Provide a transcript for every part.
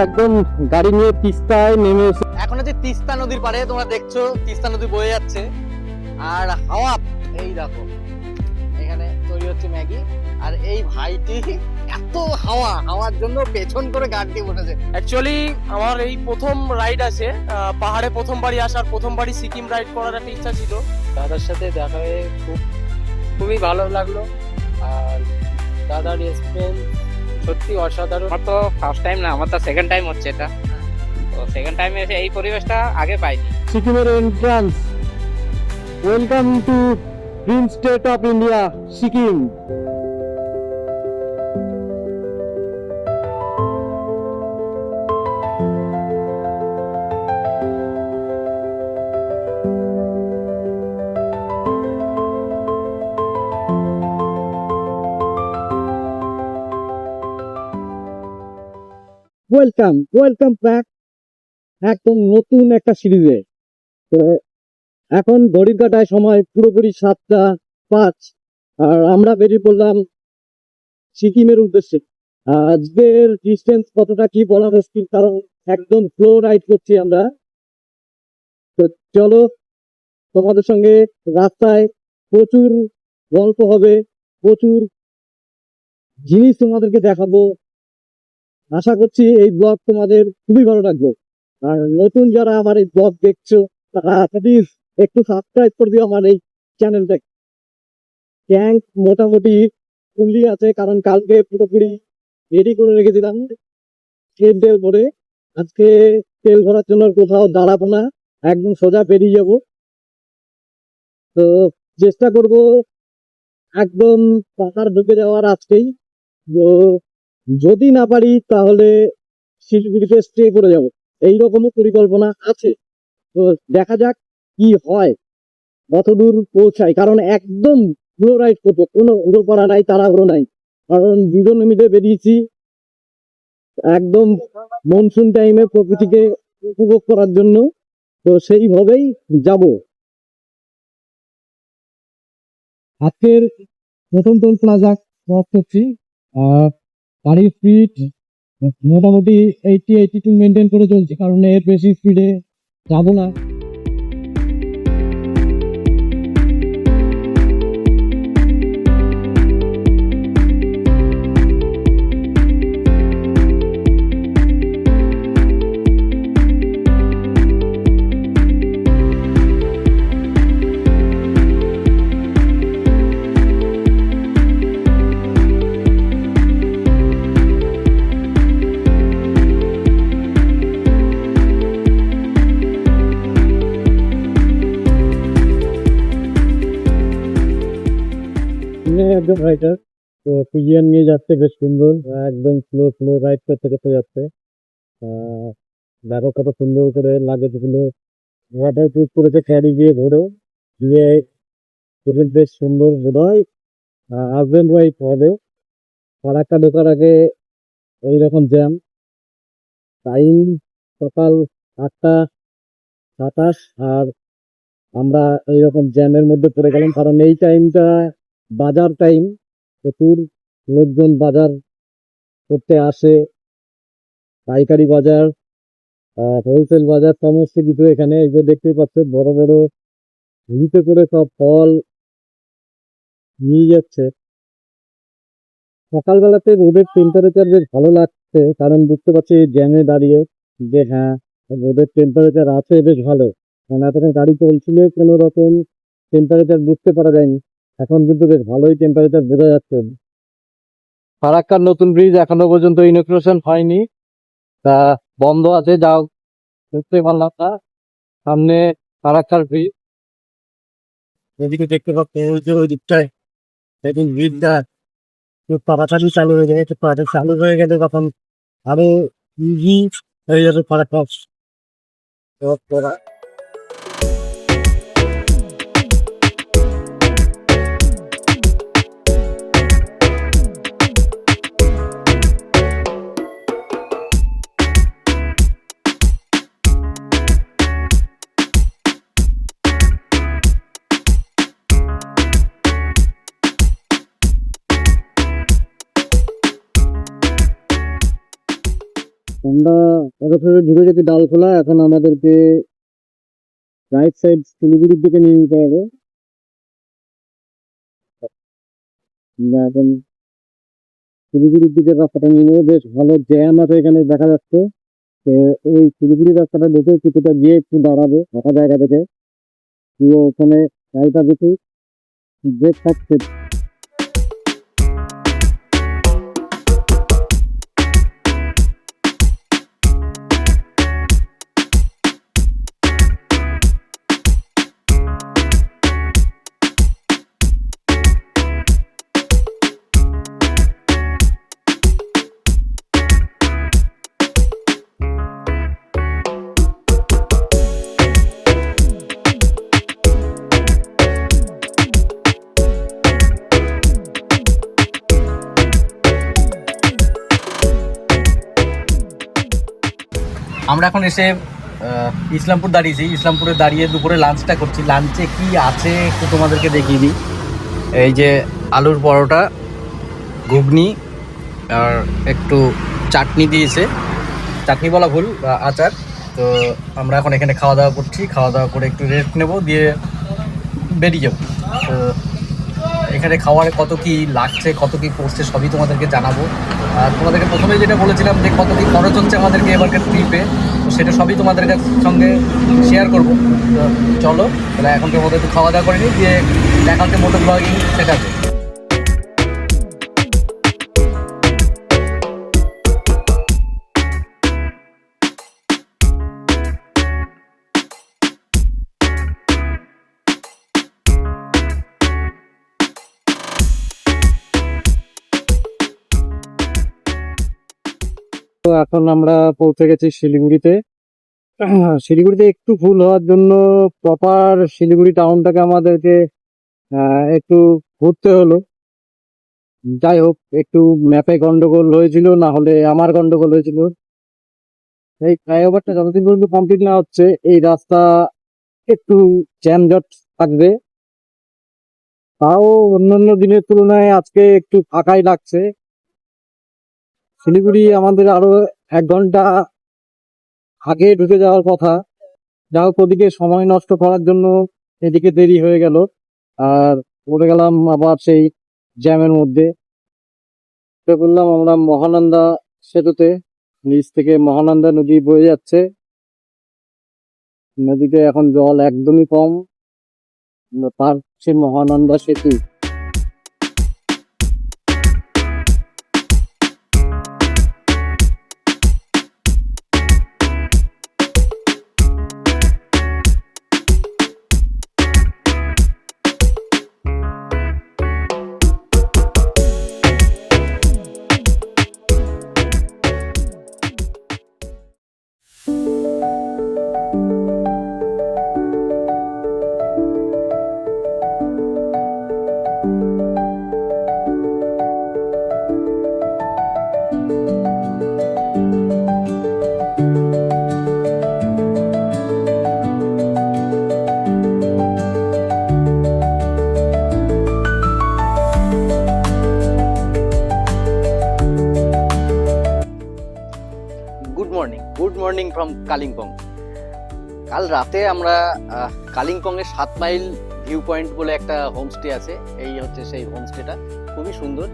একদম গাড়ি নিয়ে তিস্তায় নেমে এসে এখন হচ্ছে তিস্তা নদীর পাড়ে, তোমরা দেখছো তিস্তা নদী বয়ে যাচ্ছে আর হাওয়া এই দেখো, এখানে তৈরি হচ্ছে ম্যাগি। আর এই ভাইটি এত হাওয়ার জন্য পেছন করে গাড়ি দিয়ে বসেছে। অ্যাকচুয়ালি আমার এই প্রথম রাইড আছে, পাহাড়ে প্রথমবারই আসার, প্রথমবারই সিকিম রাইড করার একটা ইচ্ছা ছিল। দাদার সাথে দেখা হয়ে খুবই ভালো লাগলো। আর দাদার এক্সপিরিয়েন্স সত্যি অসাধারণ। আমার তো ফার্স্ট টাইম না, আমার তো সেকেন্ড টাইম হচ্ছে এটা। তো সেকেন্ড টাইমে এসে এই পরিবেশটা আগে পাইনি। সিকিমের entrance. Welcome to dream state of India, Sikkim. Welcome back একদম নতুন একটা সিরিজে। তো এখন ঘড়ির কাঁটায় সময় পুরোপুরি 7:05, আর আমরা বেরিয়ে পড়লাম সিকিমের উদ্দেশ্যে। আজকের ডিস্টেন্স কতটা কি বলা মুশকিল, কারণ একদম ফ্লো রাইড করছি আমরা। তো চলো, তোমাদের সঙ্গে রাস্তায় প্রচুর গল্প হবে, প্রচুর জিনিস তোমাদেরকে দেখাবো। আশা করছি এই ব্লগ তোমাদের খুবই ভালো লাগবে। আর নতুন যারা আমার এই ব্লগ দেখছো তারা প্লিজ একটু সাবস্ক্রাইব করে দিও আমার এই চ্যানেলটা। ট্যাঙ্ক মোটামুটি ফুললি আছে, কারণ কালকে পুরোপুরি রেডি করে রেখেছিলাম তেল ভরে। আজকে তেল ভরার জন্য কোথাও দাঁড়াবো না, একদম সোজা বেরিয়ে যাব। তো চেষ্টা করব একদম পাহাড় ঢুকে যাওয়ার আজকেই। তো যদি না পারি তাহলে শিলিগুড়িতে স্টে করে যাব, এইরকমও পরিকল্পনা আছে। তো দেখা যাক কি হয়, কতদূর পৌঁছায়, কারণ একদম ফ্লো রাইড করবো, কোনো উড়ো পড়া নাই, তাড়াহুড়ো নাই, কারণ দুজন মিলে বেরিয়েছি একদম মনসুন টাইমে প্রকৃতিকে উপভোগ করার জন্য। তো সেইভাবেই যাব। আজকের প্রথম টোল প্লাজা ক্রস করছি। গাড়ির স্পিড মোটামুটি 82 মেনটেন করে চলছে, কারণ এর বেশি স্পিডে যাবো না। একদম রাইটার। তো পিজিয়ান নিয়ে যাচ্ছে, বেশ সুন্দর, একদম স্লো রাইড করতে করতে যাচ্ছে। দেখো কত সুন্দর করে লাগেজ গুলো ওয়াটার প্রুফ করেছে, ক্যারি দিয়ে ধরেও দিয়ে বেশ সুন্দর। বোধ হয় হাজবেন্ড ওয়াইফ হবে। ফারাক্কা ঢোকার আগে এইরকম জ্যাম। টাইম সকাল 8:27, আর আমরা এইরকম জ্যামের মধ্যে পড়ে গেলাম, কারণ এই টাইমটা বাজার টাইম। প্রচুর লোকজন বাজার করতে আসে, পাইকারি বাজার, হোলসেল বাজার, সমস্ত কিছু এখানে। এই যে দেখতেই পাচ্ছ বড় বড় ঝুড়িতে করে সব ফল নিয়ে যাচ্ছে। সকালবেলাতে রোদের টেম্পারেচার বেশ ভালো লাগছে, কারণ বুঝতে পারছি জ্যামে দাঁড়িয়ে যে হ্যাঁ, রোদের টেম্পারেচার আছে বেশ ভালো। কারণ এতক্ষণ গাড়ি চলছিল কোনো রকম টেম্পারেচার বুঝতে পারা যায়নি, এখন কিন্তু বেশ ভালোই টেম্পারেচার বোঝা যাচ্ছে। ফারাক্কার নতুন ব্রিজ এখনো পর্যন্ত ইনগ্রেশন হয়নি, তা বন্ধ আছে, যাও দেখতে পারলাম না। সামনে ফারাক্কার ব্রিজ, এদিকে দেখতে পাচ্ছি ওই দিকটায় দেখুন ব্রিজটা তাড়াতাড়ি চালু হয়ে যায়। চালু হয়ে গেলে তখন আরো ইজি হয়ে যাবে ফারাক্কা। আমরা অবসরে ঢুকে গেছি ডালখোলা। এখন আমাদেরকে রাইট সাইড শিলিগুড়ির দিকে নিয়ে যেতে হবে। আমরা এখন শিলিগুড়ির দিকে রাস্তাটা নিয়ে নেবো। বেশ ভালো জ্যাম আছে এখানে দেখা যাচ্ছে। তো এই শিলিগুড়ি রাস্তাটা দেখে কিছুটা গিয়ে একটু দাঁড়াবে ফাঁকা জায়গা থেকে, গিয়ে ওখানে গাড়িটা দেখি ব্রেক থাকছে। আমরা এখন এসে ইসলামপুর দাঁড়িয়েছি। ইসলামপুরে দাঁড়িয়ে দুপুরে লাঞ্চটা করছি। লাঞ্চে কি আছে একটু তোমাদেরকে দেখিয়ে দিই। এই যে আলুর পরোটা, ঘুগনি আর একটু চাটনি দিয়েছে, চাটনি বলা ভুল, আচার। তো আমরা এখন এখানে খাওয়া দাওয়া করছি। খাওয়া দাওয়া করে একটু রেস্ট নেব, দিয়ে বেরিয়ে যাবো। তো এখানে খাওয়ার কত কি লাগছে, কত কি পড়ছে সবই তোমাদেরকে জানাবো। আর তোমাদেরকে প্রথমে যেটা বলেছিলাম যে কত কি খরচ হচ্ছে আমাদেরকে এবারকার ট্রিপে, তো সেটা সবই তোমাদের সঙ্গে শেয়ার করবো। তো চলো তাহলে এখন তোমাদের একটু খাওয়া দাওয়া করে নিই, দিয়ে দেখা হচ্ছে মোটো ব্লগিং সেটাতে। তো এখন আমরা পৌঁছে গেছি শিলিগুড়িতে। শিলিগুড়িতে একটু ভুল হওয়ার জন্য প্রপার শিলিগুড়ি টাউনটাকে আমাদেরকে একটু ঘুরতে হলো। যাই হোক, একটু ম্যাপে গন্ডগোল হয়েছিল, না হলে আমার গন্ডগোল হয়েছিল। এই ফ্লাইওভারটা যতদিন পর্যন্ত কমপ্লিট না হচ্ছে এই রাস্তা একটু জ্যামজট থাকবে। তাও অন্যান্য দিনের তুলনায় আজকে একটু ফাঁকাই লাগছে। শিলিগুড়ি আমাদের আরো 1 ঘন্টা আগে ঢুকে যাওয়ার কথা। যা হোক, ওদিকে সময় নষ্ট করার জন্য এদিকে দেরি হয়ে গেল, আর পড়ে গেলাম আবার সেই জ্যামের মধ্যে। তো বললাম আমরা মহানন্দা সেতুতে, নিচ থেকে মহানন্দা নদী বয়ে যাচ্ছে। নদীতে এখন জল একদমই কম, পার হচ্ছে মহানন্দা সেতু। Good morning from Kalimpong. কাল রাতে আমরা কালিম্পং এর 7 মাইল ভিউ পয়েন্ট বলে একটা হোমস্টে আছে। এই হচ্ছে সেই হোমস্টেটা, খুবই সুন্দর।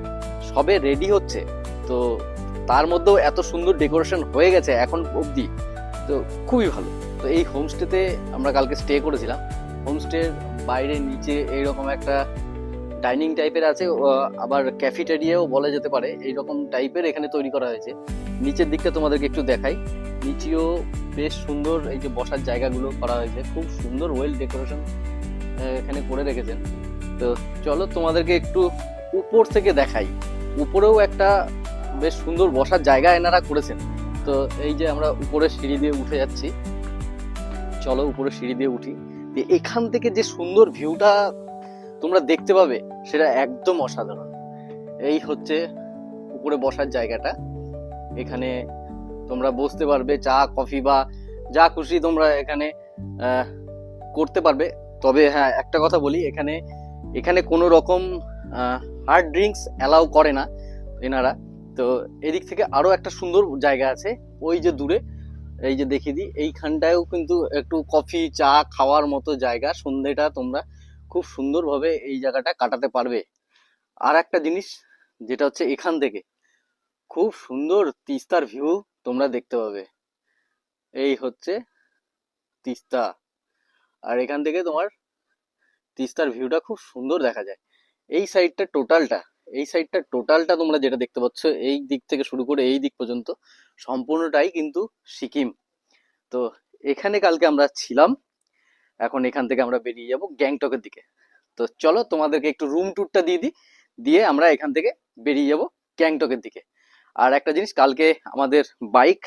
সবে রেডি হচ্ছে, তো তার মধ্যেও এত সুন্দর ডেকোরেশন হয়ে গেছে এখন অবধি, তো খুবই ভালো। তো এই হোমস্টেতে আমরা কালকে স্টে করেছিলাম। হোমস্টের বাইরে নিচে এইরকম একটা ডাইনিং টাইপের আছে, আবার ক্যাফেটেরিয়াও বলা যেতে পারে, এইরকম টাইপের এখানে তৈরি করা হয়েছে। নিচের দিকটা তোমাদেরকে একটু দেখাই। নিচেও বেশ সুন্দর এই যে বসার জায়গাগুলো করা হয়েছে, খুব সুন্দর ওয়েল ডেকোরেশন এখানে করে রেখেছেন। তো চলো তোমাদেরকে একটু উপর থেকে দেখাই। উপরেও একটা বেশ সুন্দর বসার জায়গা এনারা করেছেন। তো এই যে আমরা উপরে সিঁড়ি দিয়ে উঠে যাচ্ছি, চলো উপরে সিঁড়ি দিয়ে উঠি। এখান থেকে যে সুন্দর ভিউটা তোমরা দেখতে পাবে সেটা একদম অসাধারণ। এই হচ্ছে উপরে বসার জায়গাটা, এখানে তোমরা বসতে পারবে, চা কফি বা যা খুশি তোমরা এখানে করতে পারবে। তবে হ্যাঁ, একটা কথা বলি, এখানে কোনো রকম হার্ড ড্রিঙ্কস অ্যালাউ করে না এনারা। তো এদিক থেকে আরো একটা সুন্দর জায়গা আছে, ওই যে দূরে, এই যে দেখিয়ে দিই, এইখানটায়ও কিন্তু একটু কফি চা খাওয়ার মতো জায়গা, সন্ধেটা তোমরা খুব সুন্দরভাবে এই জায়গাটা কাটাতে পারবে। আর একটা জিনিস যেটা হচ্ছে, এখান থেকে খুব সুন্দর তিস্তার ভিউ তোমরা দেখতে পাবে। এই হচ্ছে তিস্তা, আর এখান থেকে তোমার তিস্তার ভিউটা খুব সুন্দর দেখা যায়। এই সাইডটা টোটালটা তোমরা যেটা দেখতে পাচ্ছ, এই দিক থেকে শুরু করে এই দিক পর্যন্ত সম্পূর্ণটাই কিন্তু সিকিম। তো এখানে কালকে আমরা ছিলাম, এখন এখান থেকে আমরা বেরিয়ে যাব গ্যাংটকের দিকে। তো চলো তোমাদেরকে একটু রুম ট্যুরটা দিয়ে দিই, দিয়ে আমরা এখান থেকে বেরিয়ে যাব গ্যাংটকের দিকে। আর একটা জিনিস, কালকে আমাদের বাইক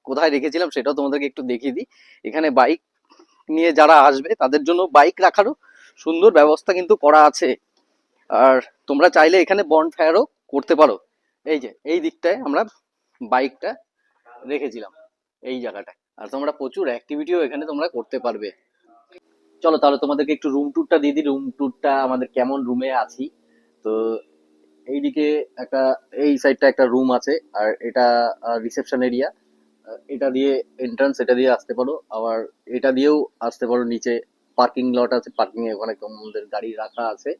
কোথায় রেখেছিলাম সেটাও তোমাদেরকে একটু দেখিয়ে দিই। এখানে বাইক নিয়ে যারা আসবে তাদের জন্য বাইক রাখারও সুন্দর ব্যবস্থা কিন্তু করা আছে। আর তোমরা চাইলে এখানে বনফায়ারও করতে পারো। এই যে এই দিকটায় আমরা বাইকটা রেখেছিলাম, এই জায়গাটায়। আর তোমরা প্রচুর অ্যাক্টিভিটিও এখানে তোমরা করতে পারবে। চলো তাহলে তোমাদেরকে একটু রুম ট্যুরটা দিয়ে দিই, রুম ট্যুরটা আমাদের কেমন রুমে আছি। তো এইদিকে একটা, এই সাইডটা একটা রুম আছে, আর এটা রিসেপশন এরিয়া। এটা দিয়ে এন্ট্রান্স, এটা দিয়ে আসতে পারো, আবার এটা দিয়েও আসতে পারো। নিচে পার্কিং লট আছে, পার্কিং এ ওখানে তোমাদের গাড়ি রাখা আছে।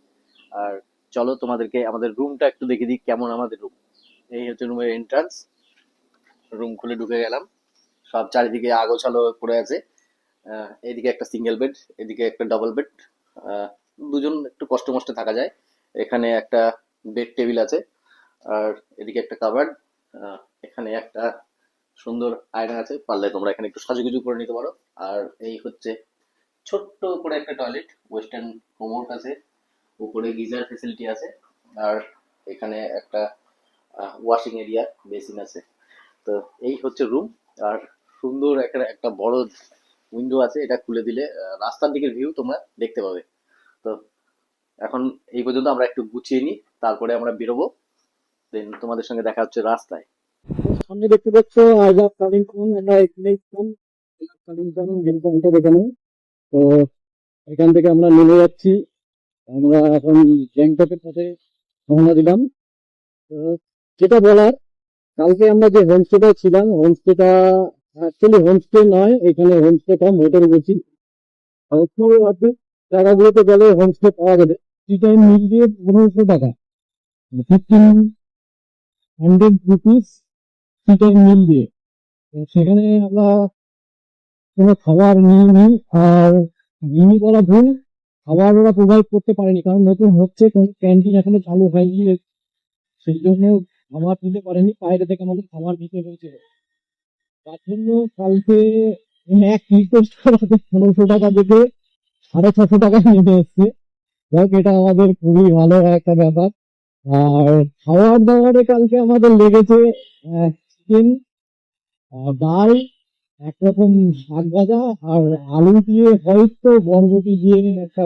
আর চলো তোমাদেরকে আমাদের রুমটা একটু দেখিয়ে দিই কেমন আমাদের রুম। এই হচ্ছে রুমের এন্ট্রান্স, রুম খুলে ঢুকে গেলাম। সব চারিদিকে আগোছালো পড়ে আছে। এদিকে একটা সিঙ্গেল বেড, এদিকে একটা ডাবল বেড, দুজন একটু কষ্ট মষ্টে থাকা যায়। এখানে একটা বেড টেবিল আছে, আর এদিকে একটা কাভার্ড, এখানে একটা সুন্দর আয়না আছে, পারলে তোমরা এখানে একটু সাজুগুজু করে নিতে পারো। আর এই হচ্ছে ছোট্ট করে একটা টয়লেট, ওয়েস্টার্ন কোমোড আছে, উপরে গিজার ফেসিলিটি আছে, আর এখানে একটা ওয়াশিং এরিয়া, বেসিন আছে। তো এই হচ্ছে রুম। আর সুন্দর একটা একটা বড় উইন্ডো আছে, এটা খুলে দিলে রাস্তার দিকের ভিউ তোমরা দেখতে পাবে। তো এখন এই পর্যন্ত আমরা একটু গুছিয়ে নিই, তারপরে আমরা বেরোবো। দেন তোমাদের সঙ্গে দেখা হচ্ছে রাস্তায়। সামনে দেখতে পাচ্ছ আজাদ কালিম্পং, আমরা এখানেই ছিলাম। আজাদ কালিম্পং গ্যাংটকটা দেখানো। তো এখান থেকে আমরা নেমে যাচ্ছি, আমরা এখন গ্যাংটকের পথে রওনা দিলাম। তো যেটা বলার, কালকে আমরা যে হোমস্টেটা ছিলাম, হোমস্টেটা অ্যাকচুয়ালি হোমস্টে নয়, এখানে হোমস্টে কম, হোটেল গেছি। জায়গাগুলোতে গেলে হোমস্টে পাওয়া যাবে, থ্রি টাইম মিল দিয়ে 1500 টাকা, 1500 রুপিস থ্রি টাইম মিল দিয়ে। তো সেখানে আমরা কোনো খাবার নিইনি, আর নিইনি বলা ভুল, খাবার ওরা প্রোভাইড করতে পারেনি, কারণ নতুন হচ্ছে, কোনো ক্যান্টিন এখনো চালু হয়নি, সেই জন্য খাবার দিতে পারেনি, বাইরে থেকে আমাদের খাবার দিতে হয়েছিল। তার জন্য কালকে এক রিকোয়েস্ট করাতে 1500 টাকা দিতে 650 টাকা নেমে এসছে। যাক, এটা আমাদের খুবই ভালো একটা ব্যাপার। আর খাবার দাবারে কালকে আমাদের লেগেছে চিকেন, ডাল, একরকম শাক ভাজা, আর আলু দিয়ে হয়তো বরবটি দিয়ে একটা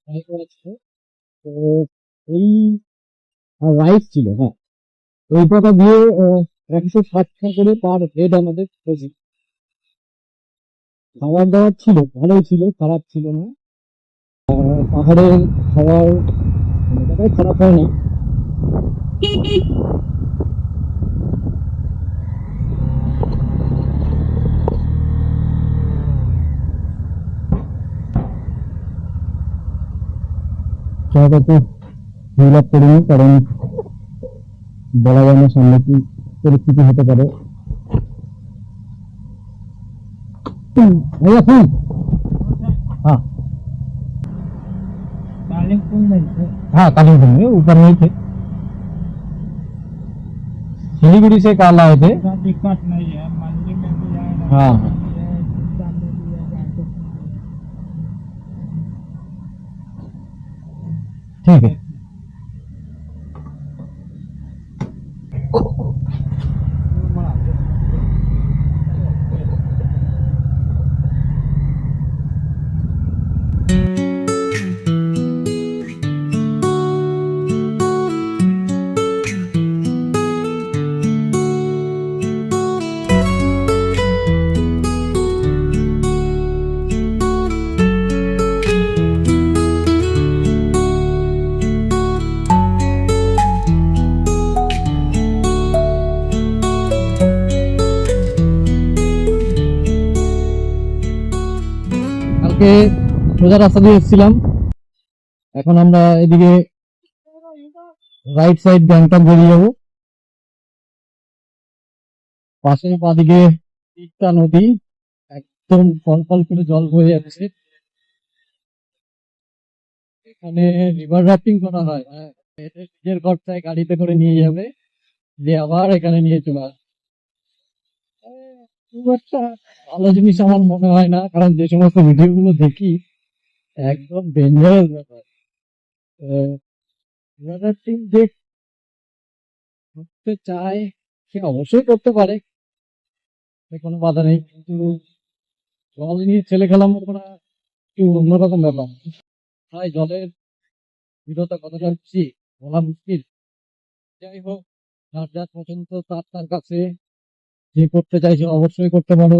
ফ্রাই করা ছিল। তো এই রাইস ছিল, হ্যাঁ, এই কটা দিয়ে 160 টাকা করে পার হেড আমাদের হয়েছে। খাবার দাবার ছিল, ভালোই ছিল, খারাপ ছিল না। পাহাড়ের খাবার কোনো জায়গায় খারাপ হয় না। জায়গাতে ফিল আপ করিনি, কারণ বলা যায় না সামনে কি পরিস্থিতি হতে পারে। भैया फोन, हाँ हाँ कालिम्पोंग में ऊपर नहीं थे, सिलीगुड़ी से कल आए थे। दिक्कत नहीं है, मंडी में भी आए। हाँ ठीक है। কালকে সোজা রাস্তা দিয়ে এসেছিলাম, এখন আমরা এদিকে রাইট সাইড গ্যাংটক বেরিয়ে যাবো। পাশে বাদিকে তিস্তা নদী, একদম ফল ফল করে জল বয়ে যাচ্ছে। এখানে রিভার রাফটিং করা হয়, হ্যাঁ, এটা নিজের খরচায় গাড়িতে করে নিয়ে যাবে, দিয়ে আবার এখানে নিয়ে চলে আসবে। খুব একটা ভালো জিনিস আমার মনে হয় না, কারণ যে সমস্ত ভিডিও গুলো দেখি একদম ডেঞ্জারাস ব্যাপার। রিভার রাফটিং যে করতে চায় সে অবশ্যই করতে পারে, এতে কোনো বাধা নেই, কিন্তু জল নিয়ে ছেলে খেলামো করা একটু অন্যরকম ব্যাপার। তাই জলের দৃঢ়তা কতটা বেশি বলা মুশকিল। যাই হোক, যার যার পছন্দ তার তার কাছে, যে করতে চাইছে অবশ্যই করতে পারো।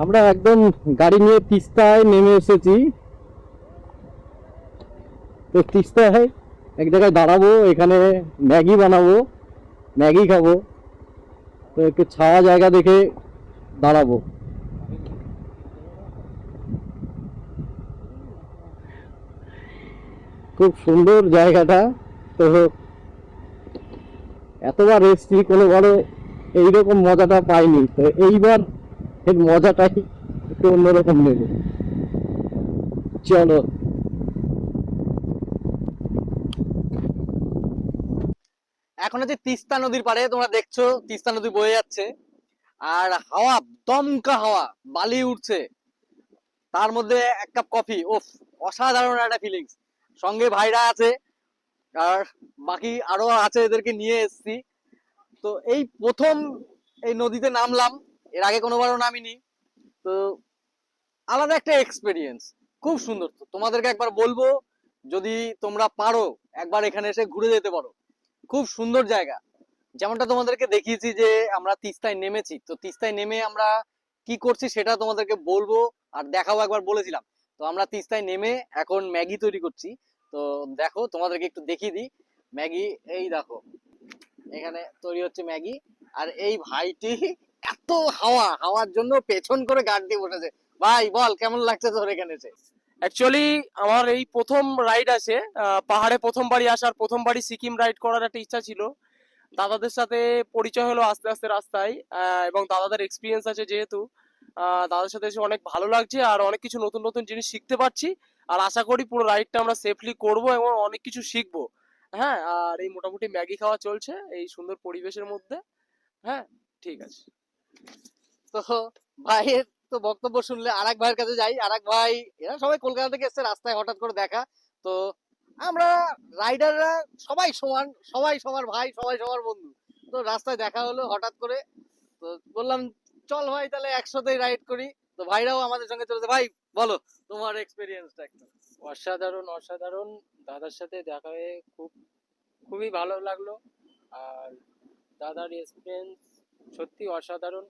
আমরা একদম গাড়ি নিয়ে তিস্তায় নেমে এসেছি। তো তিস্তায় এক জায়গায় দাঁড়াবো, এখানে ম্যাগি বানাবো, ম্যাগি খাবো। তো একটু ছায়া জায়গা দেখে দাঁড়াবো। খুব সুন্দর জায়গাটা। তো এতবার এসছি, কোনোবারও এইরকম মজাটা পাইনি, তো এইবার এর মজাটাই একটু অন্যরকম নেবে। চলো। এখন হচ্ছে তিস্তা নদীর পাড়ে, তোমরা দেখছো তিস্তা নদী বয়ে যাচ্ছে আর হাওয়া, দমকা হাওয়া, বালি উঠছে, তার মধ্যে এক কাপ কফি, ওফ, অসাধারণ একটা ফিলিংস। সঙ্গে ভাইরা আছে আর বাকি আরো আছে, এদেরকে নিয়ে এসেছি। তো এই প্রথম এই নদীতে নামলাম, এর আগে কোনোবারও নামিনি। তো আলাদা একটা এক্সপেরিয়েন্স, খুব সুন্দর। তো তোমাদেরকে একবার বলবো, যদি তোমরা পারো একবার এখানে এসে ঘুরে যেতে পারো, খুব সুন্দর জায়গা। যেমনটা তোমাদেরকে দেখিয়েছি যে আমরা তিস্তায় নেমেছি, তো তিস্তায় নেমে আমরা কি করছি সেটা তোমাদেরকে বলবো আর দেখাবো, একবার বলেছিলাম। তো আমরা তিস্তায় নেমে এখন ম্যাগি তৈরি করছি। তো দেখো, তোমাদেরকে একটু দেখিয়ে দিই ম্যাগি। এই দেখো, এখানে তৈরি হচ্ছে ম্যাগি। আর এই ভাইটি এত হাওয়ার জন্য পেছন করে গার্ড দিয়ে বসেছে। ভাই বল, কেমন লাগছে তোর এখানে এসে? অ্যাকচুয়ালি আমার এই প্রথম রাইড আছে, পাহাড়ে প্রথমবারই আসার, প্রথমবারই সিকিম রাইড করার একটা ইচ্ছা ছিল। দাদাদের সাথে পরিচয় হলো আস্তে আস্তে রাস্তায়, এবং দাদাদের এক্সপিরিয়েন্স আছে যেহেতু, দাদার সাথে এসে অনেক ভালো লাগছে আর অনেক কিছু নতুন নতুন জিনিস শিখতে পারছি। আর আশা করি পুরো রাইডটা আমরা সেফলি করব এবং অনেক কিছু শিখবো। হ্যাঁ, আর এই মোটামুটি ম্যাগি খাওয়া চলছে এই সুন্দর পরিবেশের মধ্যে। হ্যাঁ, ঠিক আছে। তো ভাইয়ের তো বক্তব্য শুনলে আরেক ভাইয়ের কাছে যাই। আরেক ভাই, এরা সবাই কলকাতা থেকে এসছে, রাস্তায় হঠাৎ করে দেখা। তো আমরা রাইডাররা সবাই সমান, সবাই সবার ভাই, সবাই সবার বন্ধু। তো রাস্তায় দেখা হলো হঠাৎ করে, তো বললাম চল ভাই তাহলে একসাথে রাইড করি। তো ভাইরাও আমাদের সঙ্গে চলেছে। ভাই বলো তোমার এক্সপেরিয়েন্সটা একটু। অসাধারণ অসাধারণ, দাদার সাথে দেখা হয়ে খুবই ভালো লাগলো। আর দাদার এক্সপিরিয়েন্স সত্যি অসাধারণ।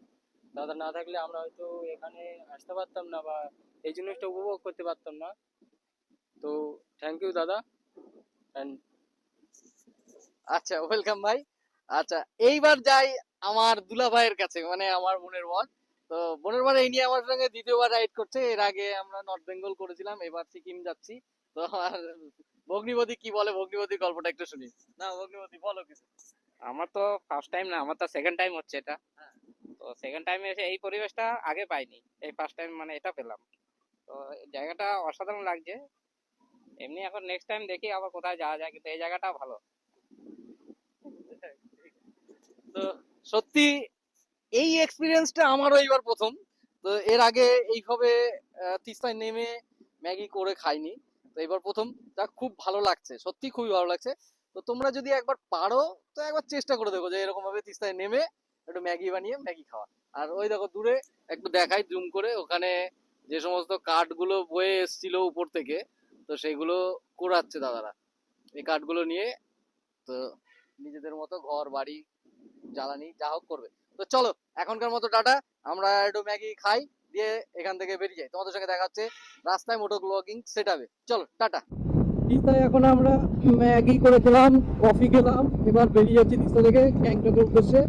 দাদা না থাকলে আমরা হয়তো এখানে আসতে পারতাম না বা এই জিনিসটা উপভোগ করতে পারতাম না। তো থ্যাংক ইউ দাদা। অ্যান্ড আচ্ছা, ওয়েলকাম ভাই। আচ্ছা, এইবার যাই আমার দুলা ভাইয়ের কাছে, মানে আমার বোনের বর। তো বোনের বর এই নিয়ে আমার সঙ্গে দ্বিতীয়বার রাইড করছে। এর আগে আমরা নর্থ বেঙ্গল করেছিলাম, এবার সিকিম যাচ্ছি। তো আর ভগ্নিপতি কি বলে, ভগ্নিপতির গল্পটা একটু শুনি। না ভগ্নিপতি বলো কিছু। আমার তো ফার্স্ট টাইম না, আমার তো সেকেন্ড টাইম হচ্ছে এটা। হ্যাঁ। তো সেকেন্ড টাইমে এসে এই পরিবেশটা আগে পাইনি, এই ফার্স্ট টাইম মানে এটা পেলাম। তো জায়গাটা অসাধারণ লাগছে। এমনি এখন নেক্সট টাইম দেখি আবার কোথায় যাওয়া যায়, কিন্তু এই জায়গাটা ভালো। তো সত্যি এই এক্সপিরিয়েন্সটা আমারও এইবার প্রথম। তো এর আগে এইভাবে তিস্তায় নেমে ম্যাগি করে খাইনি, তো এবার প্রথম। যা খুব ভালো লাগছে, সত্যি খুবই ভালো লাগছে। তো তোমরা যদি একবার পারো তো একবার চেষ্টা করে দেখো যে এরকম ভাবে তিস্তায় নেমে একটু ম্যাগি বানিয়ে ম্যাগি খাওয়া। আর ওই দেখো দূরে একটু দেখাই জুম করে, ওখানে যে সমস্ত কাঠগুলো বয়ে এসছিল উপর থেকে, তো সেগুলো কুড়াচ্ছে দাদারা। এই কাঠগুলো নিয়ে তো নিজেদের মতো ঘর বাড়ি জ্বালানি যা হোক করবে। তো চলো এখনকার মতো টাটা, আমরা একটু ম্যাগি খাই, দিয়ে এখান থেকে বেরিয়ে যাই। তোমাদের সঙ্গে দেখা হচ্ছে রাস্তায় মোটো ব্লগিং সেটআপে। চলো টাটা। তিস্তায় এখন আমরা ম্যাগি করে খেলাম, কফি খেলাম, এবার বেরিয়ে যাচ্ছি তিস্তা থেকে গ্যাংটকের উদ্দেশ্যে।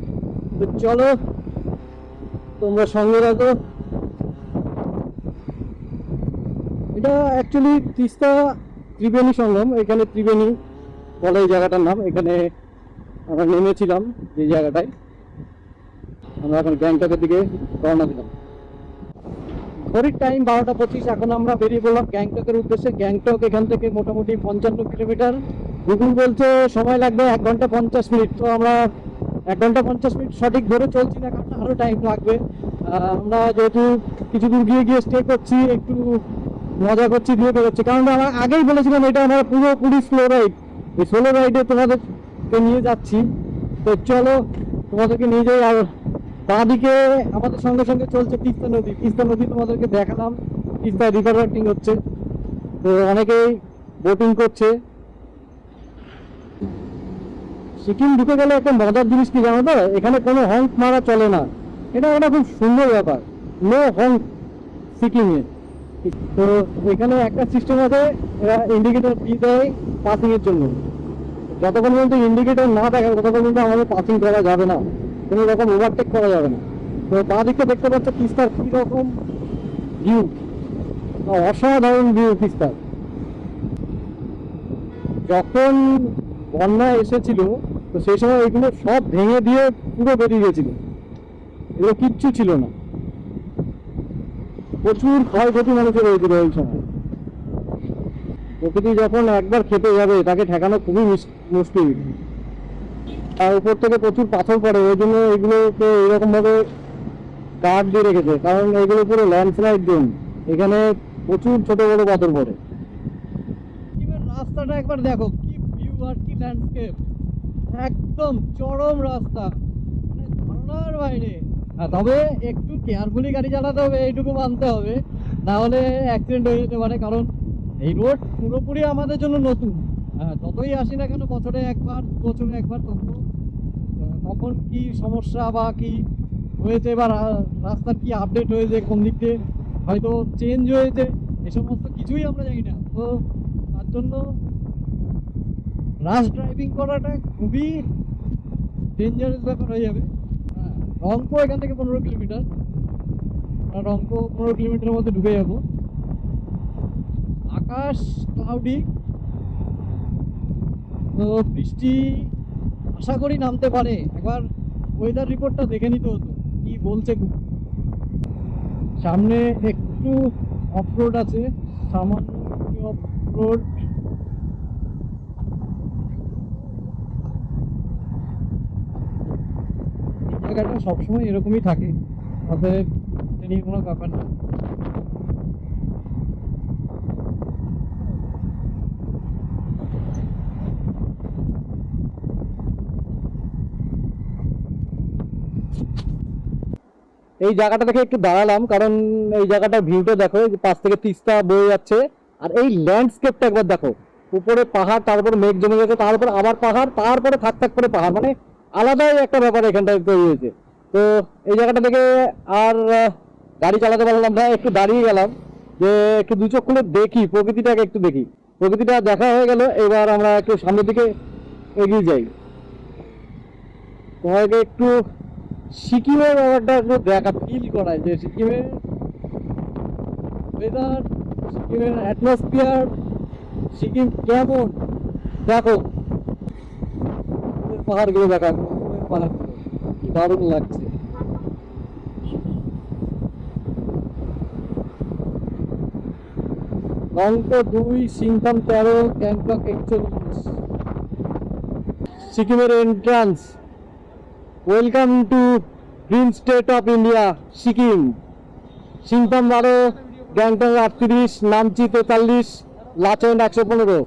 তো চলো তোমরা সঙ্গে রাখো। এটা অ্যাকচুয়ালি তিস্তা ত্রিবেণী সঙ্গম, এখানে ত্রিবেণী বলে এই জায়গাটার নাম। এখানে আমরা নেমেছিলাম যে জায়গাটায়, আমরা এখন গ্যাংটকের দিকে রওনা দিলাম। ঘড়ির টাইম 12টা 25, এখন আমরা বেরিয়ে পড়লাম গ্যাংটকের উদ্দেশ্যে। গ্যাংটক এখান থেকে মোটামুটি 55 কিলোমিটার, গুগল বলছে সময় লাগবে 1 ঘন্টা 50 মিনিট। তো আমরা 1 ঘন্টা 50 মিনিট সঠিক ধরে চলছি না, কারণ আরও টাইম লাগবে। আমরা যেহেতু কিছু দূর গিয়ে স্টে করছি, একটু মজা করছি, দিয়ে বেরোচ্ছি, কারণ আমরা আগেই বলেছিলাম এটা আমরা পুরোপুরি স্লো রাইড। এই স্লো রাইডে তোমাদেরকে নিয়ে যাচ্ছি, তো চলো তোমাদেরকে নিয়ে যাই। আর বাঁদিকে আমাদের সঙ্গে সঙ্গে চলছে তিস্তা নদী। তিস্তা নদী তোমাদেরকে দেখালাম, তিস্তা রিভার রাফটিং হচ্ছে, তো অনেকেই বোটিং করছে। সিকিম ঢুকে গেলে একটা মজার জিনিস কি জানো তো, এখানে কোনো হংক মারা চলে না। এটা একটা খুব সুন্দর ব্যাপার, নো হংক সিকিমে। তো এখানে একটা সিস্টেম আছে, এরা ইন্ডিকেটর দিয়ে দেয় পাসিং এর জন্য। যতক্ষণ পর্যন্ত ইন্ডিকেটর না দেখাবে ততক্ষণ পর্যন্ত আমাদের পাসিং করা যাবে না, কোনো রকম ওভারটেক করা যাবে না। তো তার দিকটা দেখতে পাচ্ছ তিস্তার কি রকম ভিউ, অসাধারণ ভিউ তিস্তার। যখন বন্যা এসেছিল তো সেই সময় এগুলো সব ভেঙে দিয়ে পুরো বেরিয়ে গেছিল, এগুলো কিচ্ছু ছিল না। প্রচুর ক্ষয়ক্ষতি মানুষের হয়েছিল ওই সময়। প্রকৃতি যখন একবার খেপে যাবে তাকে ঠেকানো খুবই মুশকিল। আর উপর থেকে প্রচুর পাথর পড়ে, ওই জন্য এগুলোকে এরকম ভাবে গার্ড দিয়ে রেখেছে, কারণ এগুলো পুরো ল্যান্ডস্লাইড জোন, এখানে প্রচুর ছোট বড় পাথর পড়ে। রাস্তাটা একবার দেখো, কি ভিউ আর কি ল্যান্ডস্কেপ, একদম চরম রাস্তা, মানে ধারণার বাইরে। তবে একটু কেয়ারফুলি গাড়ি চালাতে হবে, এইটুকু মানতে হবে, না হলে অ্যাক্সিডেন্ট হয়ে যেতে পারে। কারণ এই রোড পুরোপুরি আমাদের জন্য নতুন। যতই আসি না কেন বছরে একবার, 2 বছরে একবার, তখন কি সমস্যা বা কি হয়েছে বা রাস্তার কি আপডেট হয়েছে, কোন দিক দিয়ে হয়তো চেঞ্জ হয়েছে, এ সমস্ত কিছুই আমরা জানি না। তো তার জন্য রাশ ড্রাইভিং করাটা খুবই ডেঞ্জারাস ব্যাপার হয়ে যাবে। রংপো এখান থেকে 15 কিলোমিটার, রংপো 15 কিলোমিটারের মধ্যে ঢুকে যাব। আকাশ ক্লাউডি, তো বৃষ্টি আশা করি নামতে পারে। একবার ওয়েদার রিপোর্টটা দেখে নিতে হতো কি বলছে। সামনে একটু অফরোড আছে, সামান্য অফরোড। জায়গাটা সবসময় এরকমই থাকে, অতএব এটা নিয়ে কোনো ব্যাপার না। এই জায়গাটা দেখে একটু দাঁড়ালাম, কারণ এই জায়গাটা ভিউটা দেখো, পাশ থেকে তিস্তা বয়ে যাচ্ছে। আর এই ল্যান্ডস্কেপটা একবার দেখো, উপরে পাহাড়, তারপর মেঘ জমে গেছে, তারপর আবার পাহাড়, তারপরে থাক করে পাহাড়, মানে আলাদাই একটা ব্যাপার এখানটায় তৈরি হয়েছে। তো এই জায়গাটা থেকে আর গাড়ি চালাতে পারলাম না, একটু দাঁড়িয়ে গেলাম যে একটু 2 চোখ খুলে দেখি প্রকৃতিটাকে, একটু দেখি। প্রকৃতিটা দেখা হয়ে গেল, এবার আমরা একটু সামনের দিকে এগিয়ে যাই। তোমাকে একটু সিকিমের ব্যাপারটা একটু দেখা, ফিল করায় যে সিকিমের ওয়েদার, সিকিমের অ্যাটমসফিয়ার, সিকিম কেমন দেখো। পাহাড়গুলো দেখা, পাহাড়গুলো কি দারুণ লাগছে। রংপো 2, সিংথাম 13, গ্যাংটক 41। সিকিমের entrance. Welcome to green state of India, Sikkim. Singtam 12, Gangtok 38, Namchi 43, Lachen 115।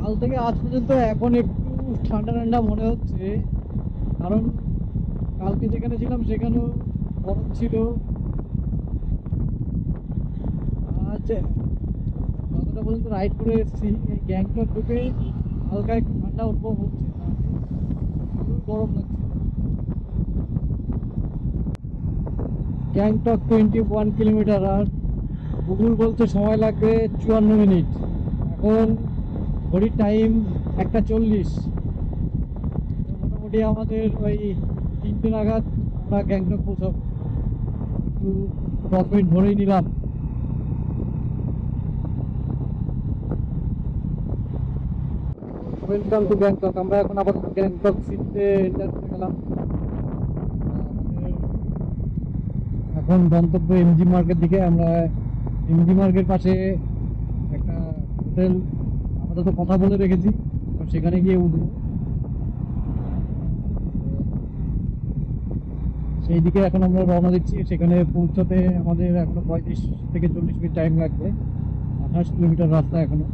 কাল থেকে আজ পর্যন্ত এখন একটু ঠান্ডা ঠান্ডা মনে হচ্ছে, কারণ কালকে যেখানে ছিলাম সেখানেও বরফ ছিল। আজ যতটা পর্যন্ত রাইড করে এসেছি এই গ্যাংটক ঢুকে হালকা একটু ঠান্ডা অনুভব হচ্ছে, খুব গরম লাগছে। গ্যাংটক 21 কিলোমিটার, আর গুগল বলছে সময় লাগবে 54 মিনিট। এখন ঘড়ির টাইম 1:40। মোটামুটি আমাদের ওই 3টে নাগাদ আমরা গ্যাংটক পৌঁছাবো। একটু 10 মিনিট ধরেই নিলাম। Welcome to Gangtok. আমরা এখন আপাতত গ্যাংটক সিটিতে এন্টার করে গেলাম। আমাদের এখন গন্তব্য এমজি মার্কেট দিকে। আমরা এমজি মার্কেট পাশে একটা হোটেল আপাতত কথা বলে রেখেছি, তো সেখানে গিয়ে উঠবো। সেই দিকে এখন আমরা রওনা দিচ্ছি। সেখানে পৌঁছাতে আমাদের এখনো 35 থেকে 40 মিনিট টাইম লাগবে। 28 কিলোমিটার রাস্তা এখনো।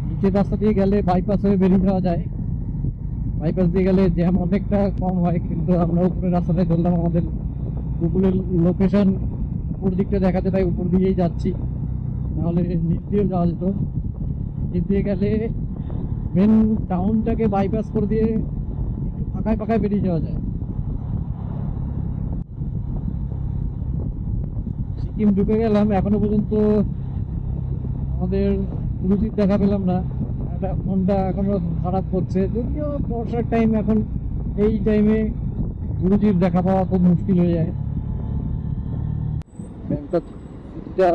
নিচের রাস্তা দিয়ে গেলে বাইপাস হয়ে বেরিয়ে যাওয়া যায়। বাইপাস দিয়ে গেলে জ্যাম অনেকটা কম হয়, কিন্তু আমরা উপরের রাস্তাটায় ধরলাম। আমাদের গুগলের লোকেশন উপর দিকটা দেখাতে, তাই উপর দিয়েই যাচ্ছি, নাহলে নিচ দিয়েও যাওয়া যেত। নিচ দিয়ে গেলে মেন টাউনটাকে বাইপাস করে দিয়ে একটু ফাঁকায় ফাঁকায় বেরিয়ে যাওয়া যায়। সিকিম ঢুকে গেলাম, এখনো পর্যন্ত আমাদের গুরুজির দেখা পেলাম না। একটা ফোনটা এখনো খারাপ করছে, যদিও বর্ষার টাইম, এখন এই টাইমে গুরুজির দেখা পাওয়া খুব মুশকিল হয়ে যায়। ব্যাংকক সিটিটা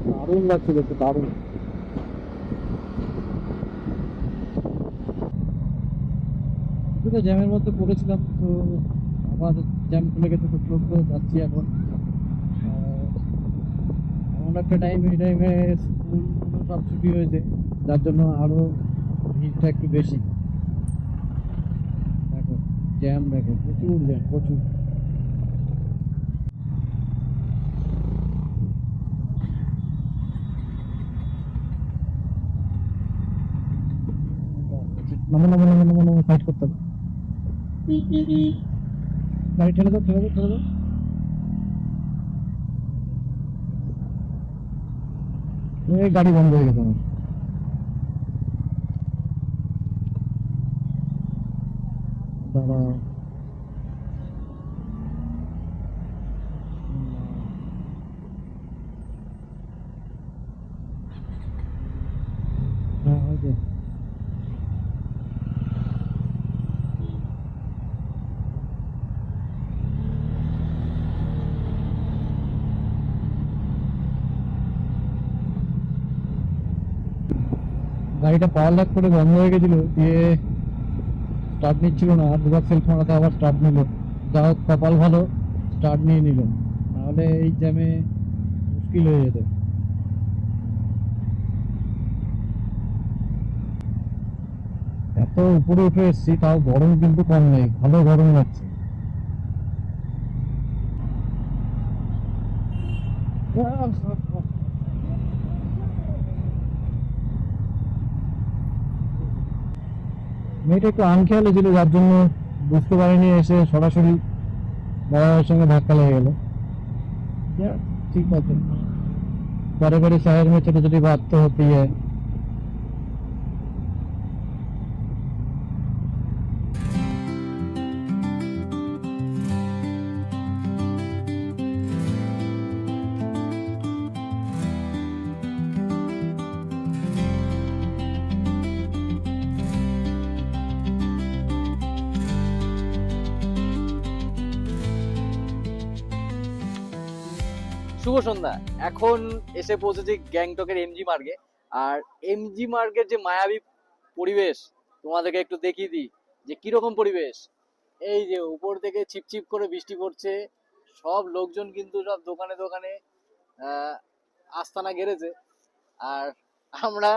দারুণ লাগছে দেখতে, দারুণ। কিছুটা জ্যামের মধ্যে পড়েছিলাম, তো আবার জ্যাম খুলে গেছে, তো স্লো স্লো যাচ্ছি এখন। এমন একটা টাইম, এই টাইমে স্কুলগুলো সব ছুটি হয়েছে, যার জন্য আরো ভিড়টা একটু বেশি। দেখো জ্যাম, দেখো প্রচুর জ্যাম, প্রচুর। নমো নমো নমো নমো নমো, ফাইট করতে হবে। গাড়ি ঠেলে দাও, ঠেলে দাও, ঠেলে দাও। এই গাড়ি বন্ধ হয়ে গেছে আমার। দাঁড়া, হ্যাঁ হয়েছে। গাড়িটা পাওয়ার লাগ করে বন্ধ হয়ে গেছিল, দিয়ে স্টার্ট নিচ্ছিল না। আর দুবার সেলফ মারাতে আবার স্টার্ট নিল। যা হোক কপাল ভালো, স্টার্ট নিয়ে নিল, নাহলে এই জ্যামে মুশকিল হয়ে যেত। এত উপরে উঠে এসেছি, তাও গরম কিন্তু কম নেই, ভালো গরম লাগছে। মেয়েটা একটু আনখেয়ালি ছিল, যার জন্য বুঝতে পারিনি, এসে সরাসরি বাবার সঙ্গে ধাক্কা লেগে গেল। ঠিক আছে, बड़े बड़े शहर में छोटी छोटी बात तो होती है। শুভ সন্ধ্যা। এখন এসে পৌঁছেছি গ্যাংটকের এমজি মার্গে। আর এমজি মার্গের যে মায়াবী পরিবেশ তোমাদেরকে একটু দেখিয়ে দিই যে কিরকম পরিবেশ। এই যে উপর থেকে ছিপছিপ করে বৃষ্টি পড়ছে, সব লোকজন কিন্তু সব দোকানে দোকানে আস্তানা গেড়েছে। আর আমরা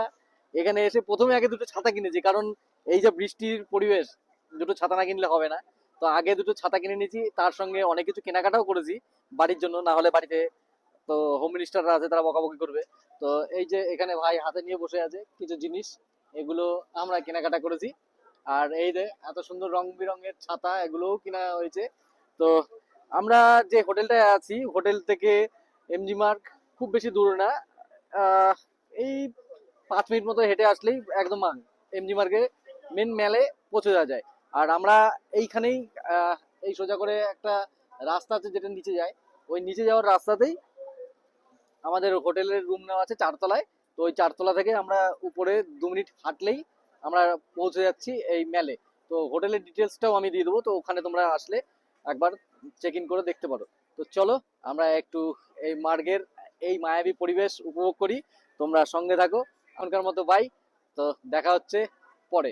এখানে এসে প্রথমে আগে দুটো ছাতা কিনেছি, কারণ এই যে বৃষ্টির পরিবেশ, দুটো ছাতা না কিনলে হবে না। তো আগে দুটো ছাতা কিনে নিয়েছি, তার সঙ্গে অনেক কিছু কেনাকাটাও করেছি বাড়ির জন্য, না হলে বাড়িতে তো হোম মিনিস্টাররা আছে, তারা বকাবকি করবে। তো এই যে এখানে ভাই হাতে নিয়ে বসে আছে কিছু জিনিস, এগুলো আমরা কেনাকাটা করেছি। আর এই যে এত সুন্দর রং বেরঙের ছাতা, এগুলোও কিনা হয়েছে। তো আমরা যে হোটেলটায় আছি, হোটেল থেকে এমজি মার্গ খুব বেশি দূর না, আহ, এই 5 মিনিট মতো হেঁটে আসলেই একদম এমজি মার্গে মেন মেলে পৌঁছে যাওয়া যায়। আর আমরা এইখানেই আহ, এই সোজা করে একটা রাস্তা আছে যেটা নিচে যায়, ওই নিচে যাওয়ার রাস্তাতেই আমাদের হোটেলের রুম নেওয়া আছে 4 তলায়। তো ওই 4 তলা থেকে আমরা উপরে 2 মিনিট হাঁটলেই আমরা পৌঁছে যাচ্ছি এই মেলে। তো হোটেলের ডিটেলসটাও আমি দিয়ে দেবো, তো ওখানে তোমরা আসলে একবার চেক ইন করে দেখতে পারো। তো চলো আমরা একটু এই মার্গের এই মায়াবী পরিবেশ উপভোগ করি, তোমরা সঙ্গে থাকো। এখনকার মতো বাই, তো দেখা হচ্ছে পরে।